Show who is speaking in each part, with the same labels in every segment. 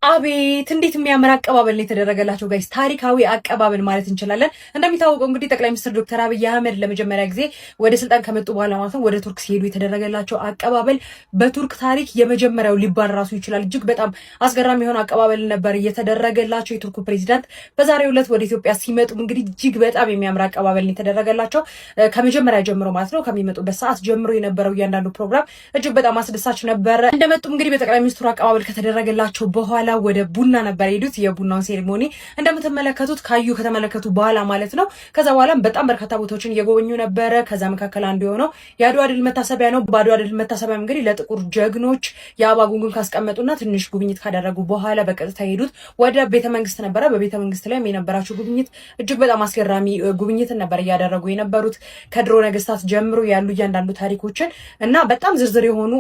Speaker 1: አቤት እንዴት የሚያምር አቀባበል ነው የተደረገላቸው ጋይስ። ታሪካዊ አቀባበል ማለት እንችላለን። እንደሚታወቀው እንግዲህ ጠቅላይ ሚኒስትር ዶክተር አብይ አህመድ ለመጀመሪያ ጊዜ ወደ ስልጣን ከመጡ በኋላ ማለት ነው ወደ ቱርክ ሲሄዱ የተደረገላቸው አቀባበል በቱርክ ታሪክ የመጀመሪያው ሊባል ራሱ ይችላል። እጅግ በጣም አስገራሚ የሆነ አቀባበል ነበር የተደረገላቸው። የቱርኩ ፕሬዚዳንት በዛሬው ዕለት ወደ ኢትዮጵያ ሲመጡ እንግዲህ እጅግ በጣም የሚያምር አቀባበል ነው የተደረገላቸው። ከመጀመሪያ ጀምሮ ማለት ነው ከሚመጡበት ሰዓት ጀምሮ የነበረው እያንዳንዱ ፕሮግራም እጅግ በጣም አስደሳች ነበረ። እንደመጡም እንግዲህ በጠቅላይ ሚኒስትሩ አቀባበል ከተደረገላቸው በኋላ ወደ ቡና ነበር የሄዱት። የቡናውን ሴሪሞኒ እንደምትመለከቱት ከተመለከቱ በኋላ ማለት ነው። ከዛ በኋላም በጣም በርካታ ቦታዎችን እየጎበኙ ነበረ። ከዛ መካከል አንዱ የሆነው የአድዋ ድል መታሰቢያ ነው። በአድዋ ድል መታሰቢያ እንግዲህ ለጥቁር ጀግኖች የአበባ ጉንጉን ካስቀመጡና ትንሽ ጉብኝት ካደረጉ በኋላ በቀጥታ የሄዱት ወደ ቤተመንግስት ነበረ። በቤተመንግስት ላይም የነበራቸው ጉብኝት እጅግ በጣም አስገራሚ ጉብኝትን ነበር እያደረጉ የነበሩት። ከድሮ ነገስታት ጀምሮ ያሉ እያንዳንዱ ታሪኮችን እና በጣም ዝርዝር የሆኑ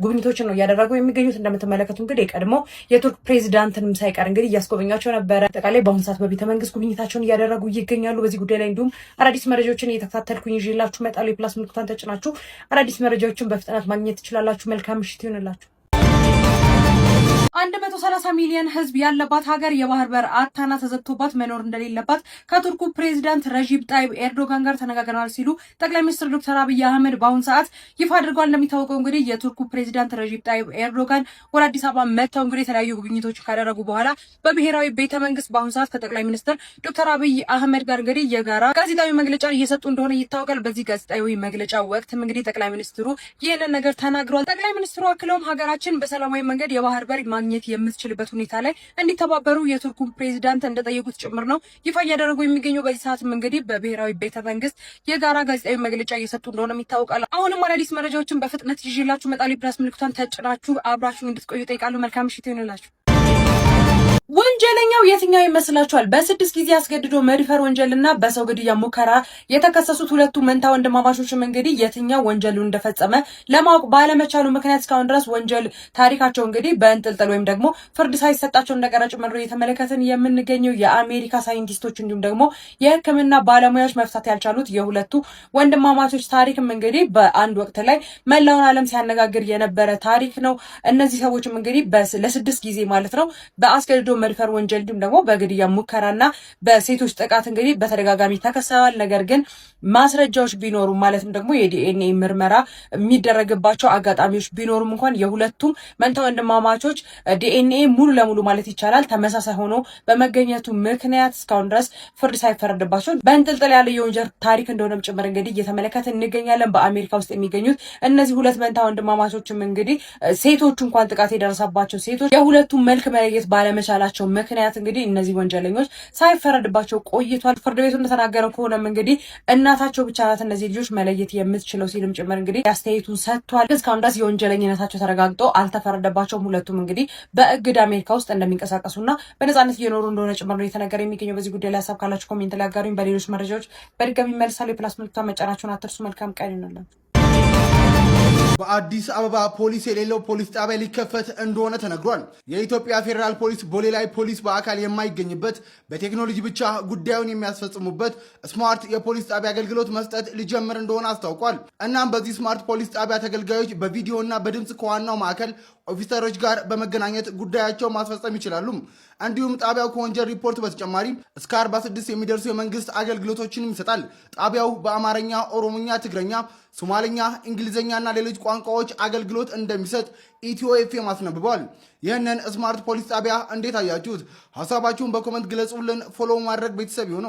Speaker 1: ጉብኝቶችን ነው እያደረጉ የሚገኙት። እንደምትመለከቱ እንግዲህ የቀድሞ የቱርክ ፕሬዚዳንትንም ሳይቀር እንግዲህ እያስጎበኛቸው ነበረ። አጠቃላይ በአሁኑ ሰዓት በቤተ መንግስት ጉብኝታቸውን እያደረጉ ይገኛሉ። በዚህ ጉዳይ ላይ እንዲሁም አዳዲስ መረጃዎችን እየተከታተልኩኝ ይዤላችሁ እመጣለሁ። የፕላስ ምልክቷን ተጭናችሁ አዳዲስ መረጃዎችን በፍጥነት ማግኘት ትችላላችሁ። መልካም ምሽት ይሁንላችሁ። 130 ሚሊዮን ህዝብ ያለባት ሀገር የባህር በር አታና ተዘግቶባት መኖር እንደሌለባት ከቱርኩ ፕሬዚዳንት ረጂብ ጣይብ ኤርዶጋን ጋር ተነጋግረዋል ሲሉ ጠቅላይ ሚኒስትር ዶክተር አብይ አህመድ በአሁኑ ሰዓት ይፋ አድርገዋል። እንደሚታወቀው እንግዲህ የቱርኩ ፕሬዚዳንት ረጂብ ጣይብ ኤርዶጋን ወደ አዲስ አበባ መጥተው እንግዲህ የተለያዩ ጉብኝቶች ካደረጉ በኋላ በብሔራዊ ቤተ መንግስት በአሁኑ ሰዓት ከጠቅላይ ሚኒስትር ዶክተር አብይ አህመድ ጋር እንግዲህ የጋራ ጋዜጣዊ መግለጫ እየሰጡ እንደሆነ ይታወቃል። በዚህ ጋዜጣዊ መግለጫ ወቅትም እንግዲህ ጠቅላይ ሚኒስትሩ ይህንን ነገር ተናግረዋል። ጠቅላይ ሚኒስትሩ አክለውም ሀገራችን በሰላማዊ መንገድ የባህር በር ማግኘት የምትችልበት ሁኔታ ላይ እንዲተባበሩ የቱርኩን ፕሬዚዳንት እንደጠየቁት ጭምር ነው ይፋ እያደረጉ የሚገኘው። በዚህ ሰዓትም እንግዲህ በብሔራዊ ቤተ መንግስት የጋራ ጋዜጣዊ መግለጫ እየሰጡ እንደሆነም ይታወቃል። አሁንም አዳዲስ መረጃዎችን በፍጥነት ይዤላችሁ እመጣለሁ። ፕላስ ምልክቷን ተጭናችሁ አብራችሁ እንድትቆዩ ጠይቃለሁ። መልካም ምሽት ይሁንላችሁ። ወንጀለኛው የትኛው ይመስላችኋል? በ6 ጊዜ አስገድዶ መድፈር ወንጀልና በሰው ግድያ ሙከራ የተከሰሱት ሁለቱ መንታ ወንድማማቾችም እንግዲህ የትኛው ወንጀሉን እንደፈጸመ ለማወቅ ባለመቻሉ ምክንያት እስካሁን ድረስ ወንጀል ታሪካቸው እንግዲህ በእንጥልጥል ወይም ደግሞ ፍርድ ሳይሰጣቸው እንደቀረ ጭምር እየተመለከትን የምንገኘው የአሜሪካ ሳይንቲስቶች እንዲሁም ደግሞ የሕክምና ባለሙያዎች መፍታት ያልቻሉት የሁለቱ ወንድማማቾች ታሪክም እንግዲህ በአንድ ወቅት ላይ መላውን ዓለም ሲያነጋግር የነበረ ታሪክ ነው። እነዚህ ሰዎችም እንግዲህ ለ6 ጊዜ ማለት ነው በአስገድዶ መድፈር ወንጀል እንዲሁም ደግሞ በግድያ ሙከራና በሴቶች ጥቃት እንግዲህ በተደጋጋሚ ተከሰዋል። ነገር ግን ማስረጃዎች ቢኖሩም ማለትም ደግሞ የዲኤንኤ ምርመራ የሚደረግባቸው አጋጣሚዎች ቢኖሩም እንኳን የሁለቱም መንታ ወንድማማቾች ዲኤንኤ ሙሉ ለሙሉ ማለት ይቻላል ተመሳሳይ ሆኖ በመገኘቱ ምክንያት እስካሁን ድረስ ፍርድ ሳይፈረድባቸው በእንጥልጥል ያለ የወንጀል ታሪክ እንደሆነም ጭምር እንግዲህ እየተመለከትን እንገኛለን። በአሜሪካ ውስጥ የሚገኙት እነዚህ ሁለት መንታ ወንድማማቾችም እንግዲህ ሴቶቹ እንኳን ጥቃት የደረሰባቸው ሴቶች የሁለቱም መልክ መለየት ባለመቻላቸው ምክንያት እንግዲህ እነዚህ ወንጀለኞች ሳይፈረድባቸው ቆይቷል። ፍርድ ቤቱ እንደተናገረው ከሆነም እንግዲህ እናታቸው ብቻ ናት እነዚህ ልጆች መለየት የምትችለው ሲልም ጭምር እንግዲህ አስተያየቱን ሰጥቷል። እስካሁን ድረስ የወንጀለኝነታቸው ተረጋግጦ አልተፈረደባቸውም። ሁለቱም እንግዲህ በእግድ አሜሪካ ውስጥ እንደሚንቀሳቀሱና በነጻነት እየኖሩ እንደሆነ ጭምር ነው የተነገረ የሚገኘው። በዚህ ጉዳይ ላይ ሀሳብ ካላችሁ ኮሜንት ላይ አጋሩኝ። በሌሎች መረጃዎች በድጋሚ መልሳለሁ። የፕላስ ምልክቷን መጫናችሁን አትርሱ። መልካም ቀን ይሁንላችሁ።
Speaker 2: በአዲስ አበባ ፖሊስ የሌለው ፖሊስ ጣቢያ ሊከፈት እንደሆነ ተነግሯል። የኢትዮጵያ ፌዴራል ፖሊስ ቦሌ ላይ ፖሊስ በአካል የማይገኝበት በቴክኖሎጂ ብቻ ጉዳዩን የሚያስፈጽሙበት ስማርት የፖሊስ ጣቢያ አገልግሎት መስጠት ሊጀምር እንደሆነ አስታውቋል። እናም በዚህ ስማርት ፖሊስ ጣቢያ ተገልጋዮች በቪዲዮና በድምፅ ከዋናው ማዕከል ኦፊሰሮች ጋር በመገናኘት ጉዳያቸው ማስፈጸም ይችላሉ። እንዲሁም ጣቢያው ከወንጀል ሪፖርት በተጨማሪ እስከ 46 የሚደርሱ የመንግስት አገልግሎቶችንም ይሰጣል። ጣቢያው በአማርኛ፣ ኦሮሞኛ፣ ትግረኛ፣ ሶማሌኛ፣ እንግሊዝኛና ሌሎች ቋንቋዎች አገልግሎት እንደሚሰጥ ኢትዮ ኤፍኤም አስነብበዋል። ይህንን ስማርት ፖሊስ ጣቢያ እንዴት አያችሁት? ሀሳባችሁን በኮመንት ግለጹልን። ፎሎው ማድረግ ቤተሰብ ይሁኑ።